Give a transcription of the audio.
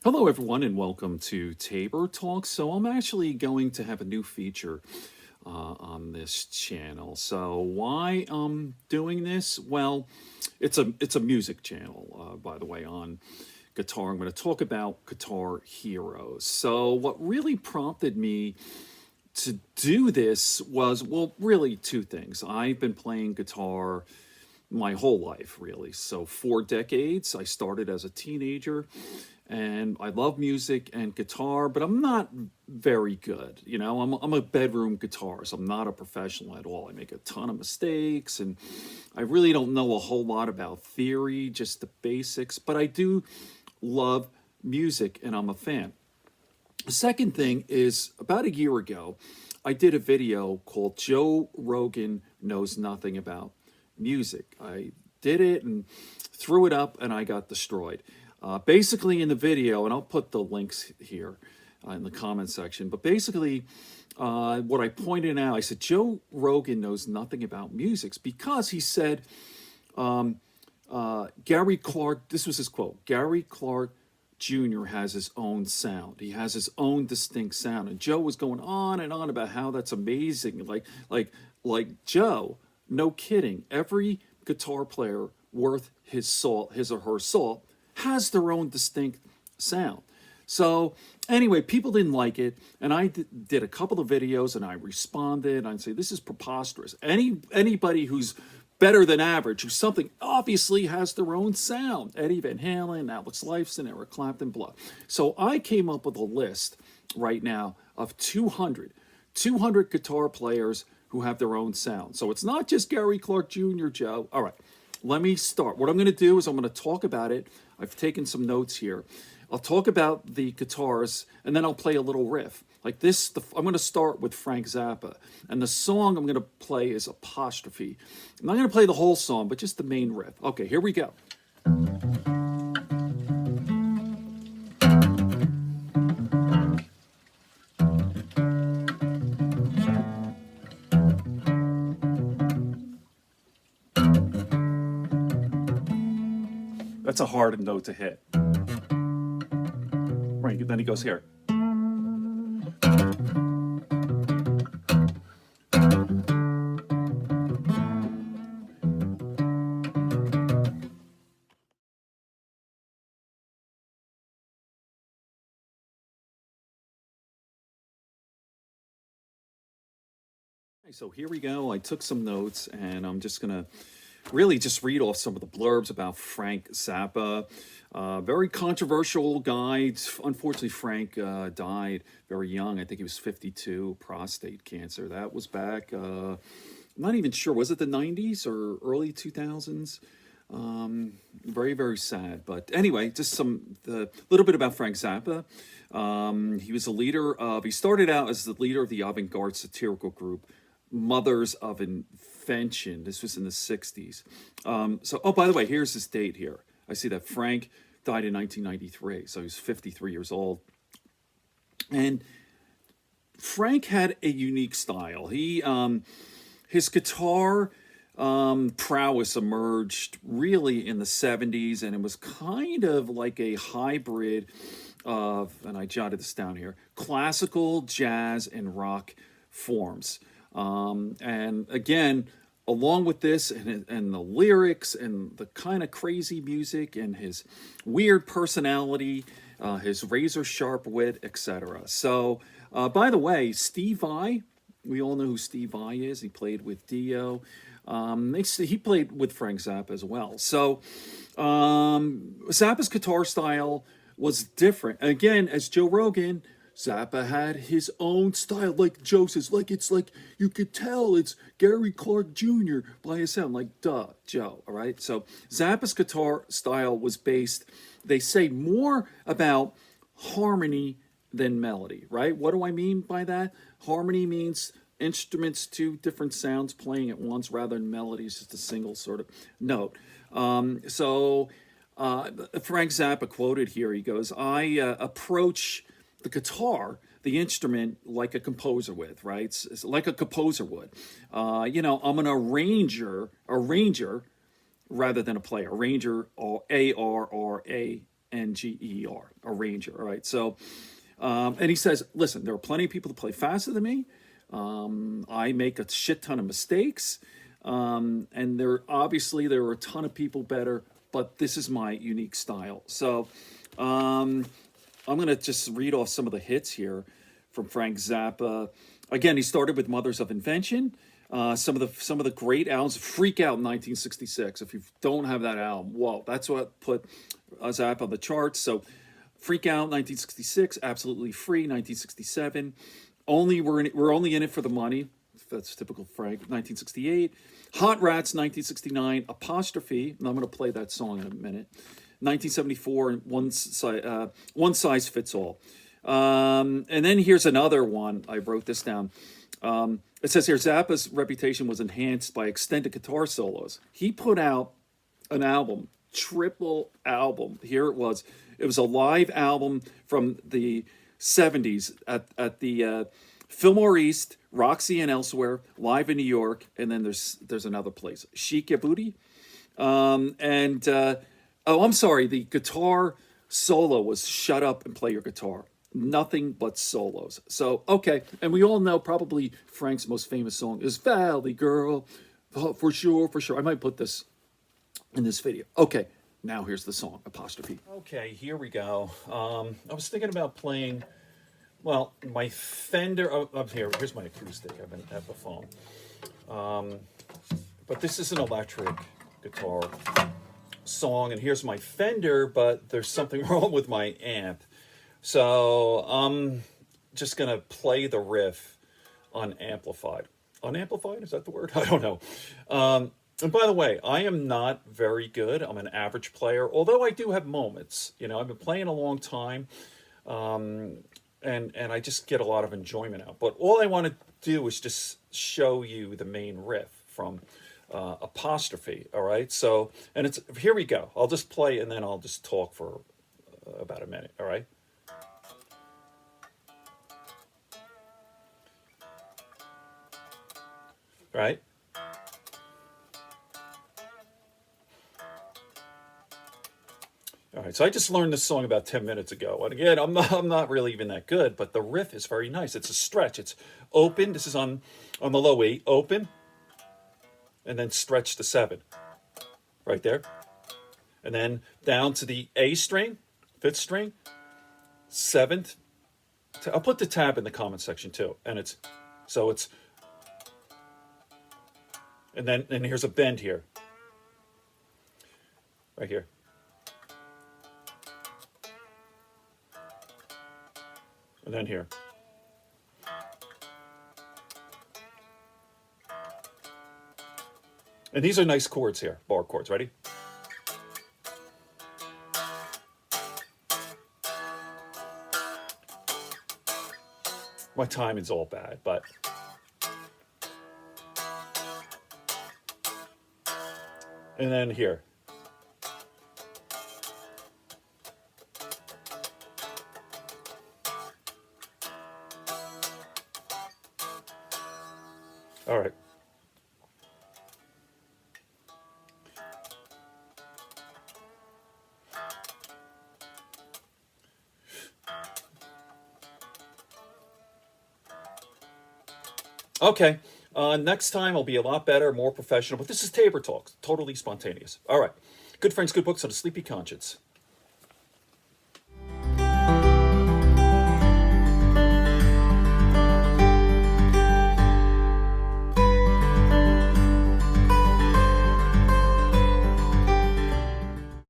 Hello, everyone, and welcome to Tabor Talk. So, I'm actually going to have a new feature on this channel. So, why I'm doing this? Well, it's a music channel, by the way, on guitar. I'm going to talk about guitar heroes. So, what really prompted me to do this was, well, really two things. I've been playing guitar my whole life, really. So, 4 decades. I started as a teenager, and I love music and guitar, but I'm not very good. I'm a bedroom guitarist. I'm not a professional at all. I make a ton of mistakes, and I really don't know a whole lot about theory, just the basics, but I do love music and I'm a fan. The second thing is about a year ago, I did a video called Joe Rogan Knows Nothing About Music. I did it and threw it up and I got destroyed. Basically, in the video, and I'll put the links here in the comment section, but basically, what I pointed out, I said, Joe Rogan knows nothing about music because he said, Gary Clark, this was his quote, Gary Clark Jr. has his own sound. He has his own distinct sound. And Joe was going on and on about how that's amazing. Like Joe, no kidding. Every guitar player worth his salt, his or her salt, has their own distinct sound. So anyway, people didn't like it, and I did a couple of videos, and I responded. I'd say this is preposterous. Anybody who's better than average, who something obviously has their own sound. Eddie Van Halen, Alex Lifeson, Eric Clapton, blah. So I came up with a list right now of 200 guitar players who have their own sound. So it's not just Gary Clark Jr., Joe. All right, let me start. What I'm going to do is I'm going to talk about it. I've taken some notes here. I'll talk about the guitars, and then I'll play a little riff. Like this, I'm going to start with Frank Zappa. And the song I'm going to play is Apostrophe. I'm not going to play the whole song, but just the main riff. Okay, here we go. That's a hard note to hit. Right, then he goes here. So here we go. I took some notes, and I'm just going to really just read off some of the blurbs about Frank Zappa. Very controversial guy. Unfortunately, Frank died very young. I think he was 52, prostate cancer. That was back, I'm not even sure, was it the 90s or early 2000s? Very, very sad. But anyway, just the little bit about Frank Zappa. He was a he started out as the leader of the avant-garde satirical group Mothers of Invention. This was in the 60s. Oh, by the way, here's his date here. I see that Frank died in 1993, so he's 53 years old. And Frank had a unique style. His guitar prowess emerged really in the 70s, and it was kind of like a hybrid of, and I jotted this down here, classical, jazz, and rock forms. And again, along with this and the lyrics and the kind of crazy music and his weird personality, his razor sharp wit, etc. So, by the way, Steve Vai, we all know who Steve Vai is. He played with Dio. He played with Frank Zappa as well. So, Zappa's guitar style was different. Again, as Joe Rogan, Zappa had his own style, like Joe says, it's like you could tell it's Gary Clark Jr. by his sound, like duh, Joe, all right? So Zappa's guitar style was based, they say, more about harmony than melody, right? What do I mean by that? Harmony means instruments, two different sounds playing at once, rather than melodies, just a single sort of note. Frank Zappa quoted here, he goes, I approach the guitar, the instrument, like a composer would, right? It's like a composer would. I'm an arranger rather than a player. Arranger, ARRA N-G-E-R, arranger. All right. So, and he says, listen, there are plenty of people that play faster than me. I make a shit ton of mistakes. And there are a ton of people better, but this is my unique style. So, I'm going to just read off some of the hits here from Frank Zappa. Again, he started with Mothers of Invention. Some of the great albums. Freak Out in 1966. If you don't have that album, whoa, that's what put Zappa on the charts. So Freak Out 1966, Absolutely Free 1967. We're only in it for the money. That's typical Frank. 1968. Hot Rats 1969. Apostrophe. And I'm going to play that song in a minute. 1974. One Size Fits All. And then here's another one. I wrote this down. It says here, Zappa's reputation was enhanced by extended guitar solos. He put out an album, triple album. Here it was. It was a live album from the 70s at the Fillmore East, Roxy and elsewhere, live in New York, and then there's another place, Chic Ya Booty. I'm sorry, the guitar solo was Shut Up and Play Your Guitar. Nothing but solos. So, okay, and we all know probably Frank's most famous song is Valley Girl. Oh, for sure. I might put this in this video. Okay, now here's the song, Apostrophe. Okay, here we go. I was thinking about playing, well, my Fender, here's my acoustic, I have an Epiphone. But this is an electric guitar song, and here's my Fender, but there's something wrong with my amp. So I'm just going to play the riff unamplified. Unamplified? Is that the word? I don't know. And by the way, I am not very good. I'm an average player, although I do have moments. You know, I've been playing a long time, and I just get a lot of enjoyment out. But all I want to do is just show you the main riff from Apostrophe, all right? So, and here we go. I'll just play, and then I'll just talk for about a minute, all right? Right? All right, so I just learned this song about 10 minutes ago. And again, I'm not really even that good, but the riff is very nice. It's a stretch. It's open. This is on the low E, open, and then stretch to 7. Right there. And then down to the A string, 5th string, 7th. I'll put the tab in the comment section too. And it's and here's a bend here. Right here. And then here. And these are nice chords here, bar chords. Ready? My timing's all bad, but... And then here. All right. Okay. Next time I'll be a lot better, more professional. But this is Tabor Talks, totally spontaneous. All right. Good friends, good books on a sleepy conscience.